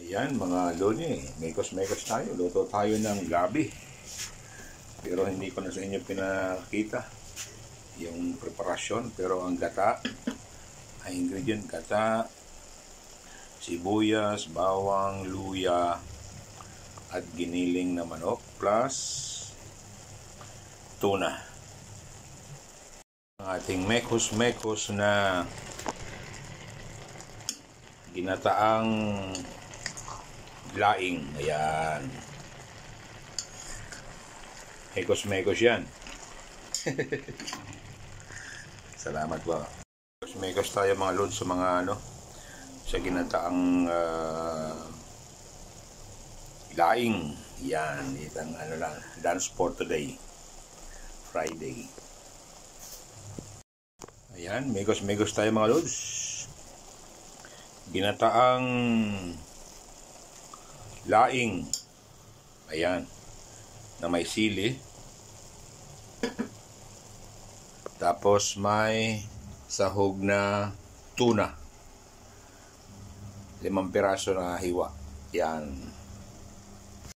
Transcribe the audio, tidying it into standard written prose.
Yan mga loni, mekos-mekos tayo. Luto tayo ng gabi. Pero hindi ko na sa inyo pinakita yung preparasyon. Pero ang gata, ang ingredient gata, sibuyas, bawang, luya, at giniling na manok plus tuna. Ang ating mekos-mekos na ginataang laing. Ayan. Mekos-mekos yan. Salamat po. Mekos tayo mga lods sa mga sa ginataang laing. Yan. Itang lang. Dance for today. Friday. Ayan. Mekos-mekos tayo mga lods. Ginataang laing. Ayan. Na may sili. Tapos may sahog na tuna. 5 piraso na hiwa. Yan.